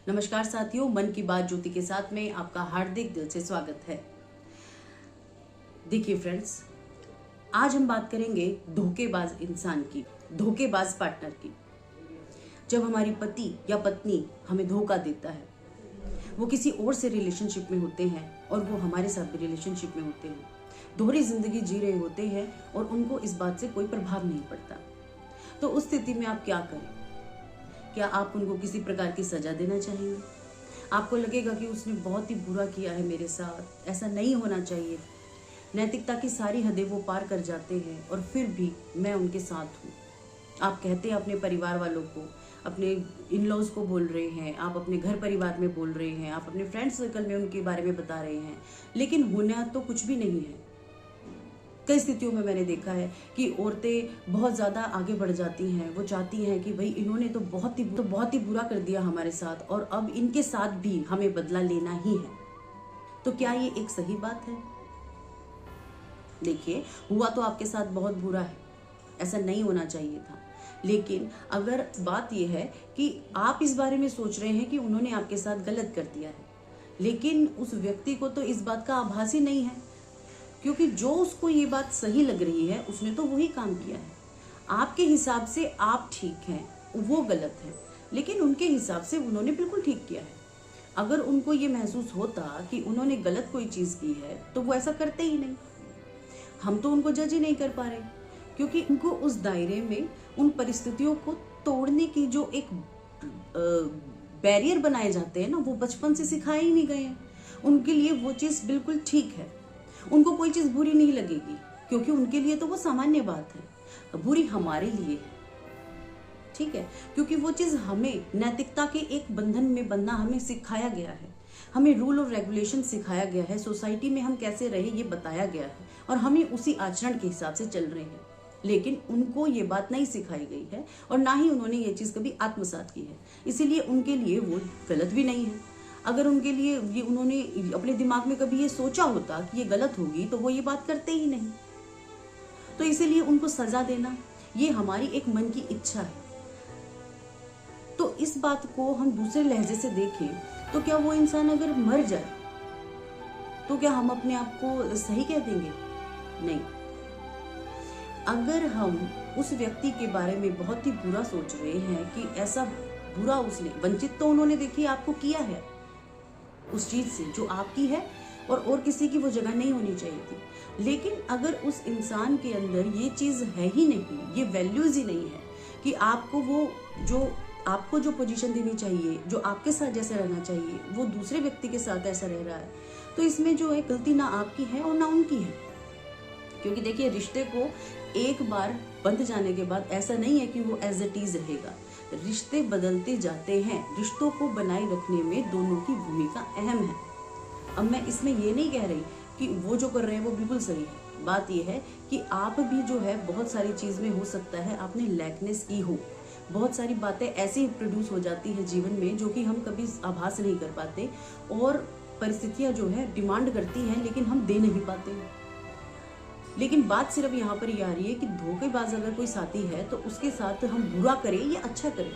नमस्कार साथियों, मन की बात ज्योति के साथ में आपका हार्दिक दिल से स्वागत है। देखिए फ्रेंड्स, आज हम बात करेंगे धोखेबाज इंसान की, धोखेबाज पार्टनर की। जब हमारी पति या पत्नी हमें धोखा देता है, वो किसी और से रिलेशनशिप में होते हैं और वो हमारे साथ भी रिलेशनशिप में होते हैं, दोहरी जिंदगी जी रहे होते हैं और उनको इस बात से कोई प्रभाव नहीं पड़ता। तो उस स्थिति में आप क्या करें? क्या आप उनको किसी प्रकार की सजा देना चाहेंगे? आपको लगेगा कि उसने बहुत ही बुरा किया है मेरे साथ, ऐसा नहीं होना चाहिए। नैतिकता की सारी हदें वो पार कर जाते हैं और फिर भी मैं उनके साथ हूँ। आप कहते हैं अपने परिवार वालों को, अपने इन लॉज को बोल रहे हैं, आप अपने घर परिवार में बोल रहे हैं, आप अपने फ्रेंड सर्कल में उनके बारे में बता रहे हैं, लेकिन होना तो कुछ भी नहीं है। कई स्थितियों में मैंने देखा है कि औरतें बहुत ज़्यादा आगे बढ़ जाती हैं। वो चाहती हैं कि भाई इन्होंने तो बहुत ही बुरा कर दिया हमारे साथ और अब इनके साथ भी हमें बदला लेना ही है। तो क्या ये एक सही बात है? देखिए, हुआ तो आपके साथ बहुत बुरा है, ऐसा नहीं होना चाहिए था। लेकिन अगर बात यह है कि आप इस बारे में सोच रहे हैं कि उन्होंने आपके साथ गलत कर दिया है, लेकिन उस व्यक्ति को तो इस बात का आभास ही नहीं है, क्योंकि जो उसको ये बात सही लग रही है उसने तो वही काम किया है। आपके हिसाब से आप ठीक हैं, वो गलत है, लेकिन उनके हिसाब से उन्होंने बिल्कुल ठीक किया है। अगर उनको ये महसूस होता कि उन्होंने गलत कोई चीज़ की है तो वो ऐसा करते ही नहीं। हम तो उनको जज ही नहीं कर पा रहे, क्योंकि उनको उस दायरे में उन परिस्थितियों को तोड़ने की जो एक बैरियर बनाए जाते हैं ना, वो बचपन से सिखाए ही नहीं गए हैं। उनके लिए वो चीज़ बिल्कुल ठीक है, उनको कोई चीज़ बुरी नहीं लगेगी, क्योंकि उनके लिए तो वो सामान्य बात है। बुरी हमारे लिए है, ठीक है, क्योंकि वो चीज़ हमें नैतिकता के एक बंधन में बंधना हमें सिखाया गया है, हमें रूल और रेगुलेशन सिखाया गया है, सोसाइटी में हम कैसे रहे ये बताया गया है और हमें उसी आचरण के हिसाब से चल रहे हैं। लेकिन उनको ये बात नहीं सिखाई गई है और ना ही उन्होंने ये चीज़ कभी आत्मसात की है, इसीलिए उनके लिए वो गलत भी नहीं है। अगर उनके लिए ये उन्होंने अपने दिमाग में कभी ये सोचा होता कि ये गलत होगी तो वो ये बात करते ही नहीं। तो इसीलिए उनको सजा देना ये हमारी एक मन की इच्छा है। तो इस बात को हम दूसरे लहजे से देखें तो क्या वो इंसान अगर मर जाए तो क्या हम अपने आप को सही कह देंगे? नहीं। अगर हम उस व्यक्ति के बारे में बहुत ही बुरा सोच रहे हैं कि ऐसा बुरा उसने, वंचित तो उन्होंने देखिए आपको किया है उस चीज से जो आपकी है और किसी की वो जगह नहीं होनी चाहिए थी, लेकिन अगर उस इंसान के अंदर ये चीज है ही नहीं, ये वैल्यूज ही नहीं है कि आपको जो पोजीशन देनी चाहिए, जो आपके साथ जैसे रहना चाहिए, वो दूसरे व्यक्ति के साथ ऐसा रह रहा है, तो इसमें जो है गलती ना आपकी है और ना उनकी है। क्योंकि देखिए, रिश्ते को एक बार बंध जाने के बाद ऐसा नहीं है कि वो एज इट इज रहेगा। रिश्ते बदलते जाते हैं। रिश्तों को बनाए रखने में दोनों की भूमिका अहम है। अब मैं इसमें ये नहीं कह रही कि वो जो कर रहे हैं वो बिल्कुल सही है। बात ये है कि आप भी जो है बहुत सारी चीज़ में हो सकता है आपने लैकनेस की हो, बहुत सारी बातें ऐसी प्रोड्यूस हो जाती है जीवन में जो कि हम कभी आभास नहीं कर पाते और परिस्थितियाँ जो है डिमांड करती हैं लेकिन हम दे नहीं पाते। लेकिन बात सिर्फ यहाँ पर ये आ रही है कि धोखेबाज अगर कोई साथी है तो उसके साथ हम बुरा करें या अच्छा करें।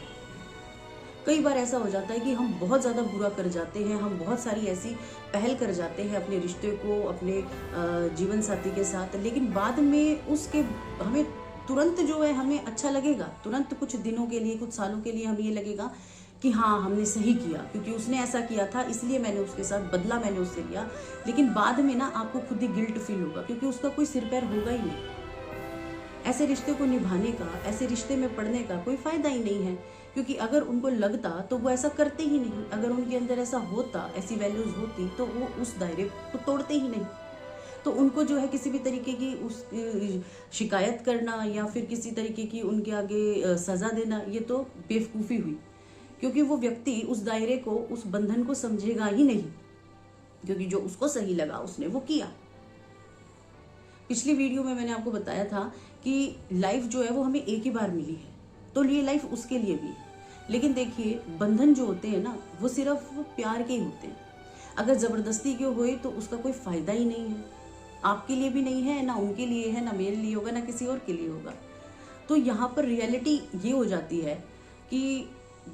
कई बार ऐसा हो जाता है कि हम बहुत ज़्यादा बुरा कर जाते हैं, हम बहुत सारी ऐसी पहल कर जाते हैं अपने रिश्ते को, अपने जीवन साथी के साथ, लेकिन बाद में उसके हमें तुरंत जो है हमें अच्छा लगेगा, तुरंत कुछ दिनों के लिए, कुछ सालों के लिए हमें ये लगेगा कि हाँ हमने सही किया, क्योंकि उसने ऐसा किया था इसलिए मैंने उसके साथ बदला मैंने उससे लिया। लेकिन बाद में ना आपको खुद ही गिल्ट फील होगा, क्योंकि उसका कोई सिर पैर होगा ही नहीं। ऐसे रिश्ते को निभाने का, ऐसे रिश्ते में पड़ने का कोई फायदा ही नहीं है, क्योंकि अगर उनको लगता तो वो ऐसा करते ही नहीं। अगर उनके अंदर ऐसा होता, ऐसी वैल्यूज होती तो वो उस दायरे को तोड़ते ही नहीं। तो उनको जो है किसी भी तरीके की उस शिकायत करना या फिर किसी तरीके की उनके आगे सजा देना, ये तो बेवकूफ़ी हुई, क्योंकि वो व्यक्ति उस दायरे को, उस बंधन को समझेगा ही नहीं, क्योंकि जो उसको सही लगा उसने वो किया। पिछली वीडियो में मैंने आपको बताया था कि लाइफ जो है वो हमें एक ही बार मिली है, तो ये लाइफ उसके लिए भी है। लेकिन देखिए, बंधन जो होते हैं ना वो सिर्फ प्यार के ही होते हैं। अगर ज़बरदस्ती के हुए तो उसका कोई फ़ायदा ही नहीं है, आपके लिए भी नहीं है, ना उनके लिए है, ना मेरे लिए होगा, ना किसी और के लिए होगा। तो यहाँ पर रियलिटी ये हो जाती है कि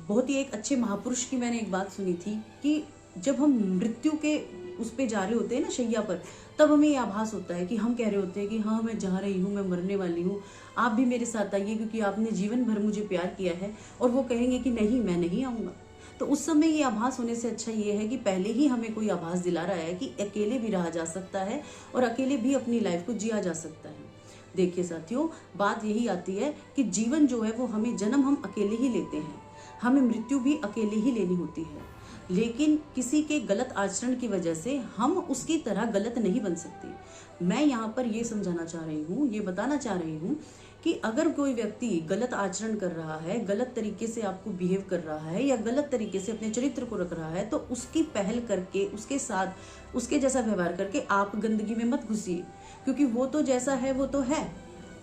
बहुत ही एक अच्छे महापुरुष की मैंने एक बात सुनी थी कि जब हम मृत्यु के उस पे जा रहे होते हैं ना, शैया पर, तब हमें ये आभास होता है कि हम कह रहे होते हैं कि हाँ मैं जा रही हूँ, मैं मरने वाली हूँ, आप भी मेरे साथ आइए क्योंकि आपने जीवन भर मुझे प्यार किया है। और वो कहेंगे कि नहीं, मैं नहीं आऊँगा। तो उस समय ये आभास होने से अच्छा ये है कि पहले ही हमें कोई आभास दिला रहा है कि अकेले भी रहा जा सकता है और अकेले भी अपनी लाइफ को जिया जा सकता है। देखिए साथियों, बात यही आती है कि जीवन जो है वो हमें जन्म हम अकेले ही लेते हैं, हमें मृत्यु भी अकेले ही लेनी होती है। लेकिन किसी के गलत आचरण की वजह से हम उसकी तरह गलत नहीं बन सकते। मैं यहाँ पर ये समझाना चाह रही हूँ, ये बताना चाह रही हूँ कि अगर कोई व्यक्ति गलत आचरण कर रहा है, गलत तरीके से आपको बिहेव कर रहा है या गलत तरीके से अपने चरित्र को रख रहा है, तो उसकी पहल करके, उसके साथ उसके जैसा व्यवहार करके आप गंदगी में मत घुसिए, क्योंकि वो तो जैसा है वो तो है।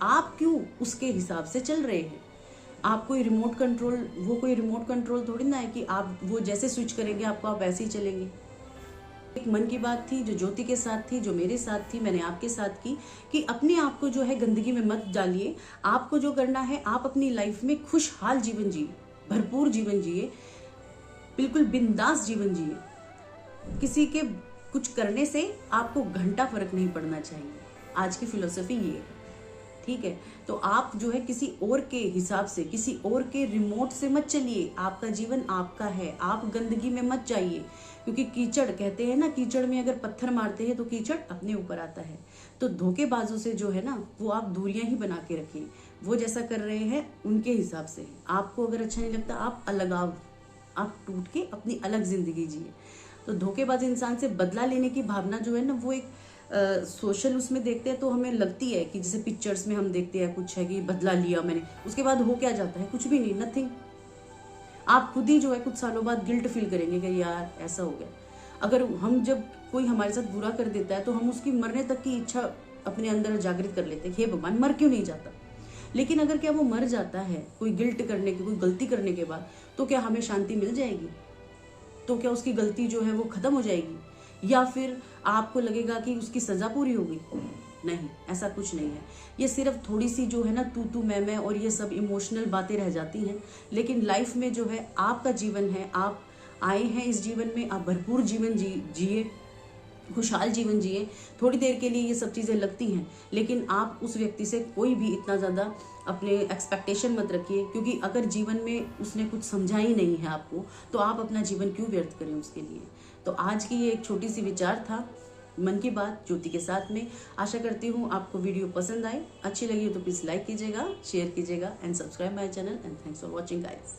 आप क्यों उसके हिसाब से चल रहे हैं? आप कोई रिमोट कंट्रोल, वो कोई रिमोट कंट्रोल थोड़ी ना है कि आप वो जैसे स्विच करेंगे आपको आप वैसे ही चलेंगे। एक मन की बात थी जो ज्योति के साथ थी, जो मेरे साथ थी, मैंने आपके साथ की कि अपने आप को जो है गंदगी में मत डालिए। आपको जो करना है, आप अपनी लाइफ में खुशहाल जीवन जिए, भरपूर जीवन जिए, बिल्कुल बिंदास जीवन जिए। किसी के कुछ करने से आपको घंटा फर्क नहीं पड़ना चाहिए। आज की फिलोसफी ये है, ठीक है? तो आप जो है किसी और के हिसाब से, किसी और के रिमोट से मत चलिए। आपका जीवन आपका है, आप गंदगी में मत जाइए, क्योंकि कीचड़, कहते हैं ना, कीचड़ में अगर पत्थर मारते हैं तो कीचड़ अपने ऊपर आता है। तो धोखेबाजों से जो है ना, वो आप दूरियां ही बना के रखिए। वो जैसा कर रहे हैं उनके हिसाब से, आपको अगर अच्छा नहीं लगता आप अलगाव, आप टूट के अपनी अलग जिंदगी जिए। तो धोखेबाज इंसान से बदला लेने की भावना जो है ना, वो एक सोशल उसमें देखते हैं तो हमें लगती है कि जैसे पिक्चर्स में हम देखते हैं कुछ है कि बदला लिया मैंने, उसके बाद हो क्या जाता है? कुछ भी नहीं, नथिंग। आप खुद ही जो है कुछ सालों बाद गिल्ट फील करेंगे कि यार ऐसा हो गया। अगर हम, जब कोई हमारे साथ बुरा कर देता है तो हम उसकी मरने तक की इच्छा अपने अंदर जागृत कर लेते हैं, हे भगवान मर क्यों नहीं जाता। लेकिन अगर क्या वो मर जाता है कोई गिल्ट करने के, कोई गलती करने के बाद, तो क्या हमें शांति मिल जाएगी? तो क्या उसकी गलती जो है वो खत्म हो जाएगी? या फिर आपको लगेगा कि उसकी सजा पूरी हो गई? नहीं, ऐसा कुछ नहीं है। ये सिर्फ थोड़ी सी जो है ना तू मैं और ये सब इमोशनल बातें रह जाती हैं। लेकिन लाइफ में जो है आपका जीवन है, आप आए हैं इस जीवन में, आप भरपूर जीवन जिए, खुशहाल जीवन जिए। थोड़ी देर के लिए ये सब चीज़ें लगती हैं, लेकिन आप उस व्यक्ति से कोई भी इतना ज़्यादा अपने एक्सपेक्टेशन मत रखिए, क्योंकि अगर जीवन में उसने कुछ समझा ही नहीं है आपको, तो आप अपना जीवन क्यों व्यर्थ करें उसके लिए। तो आज की ये एक छोटी सी विचार था, मन की बात ज्योति के साथ में। आशा करती हूँ आपको वीडियो पसंद आए, अच्छी लगी हो तो प्लीज़ लाइक कीजिएगा, शेयर कीजिएगा and subscribe my channel and thanks for watching guys.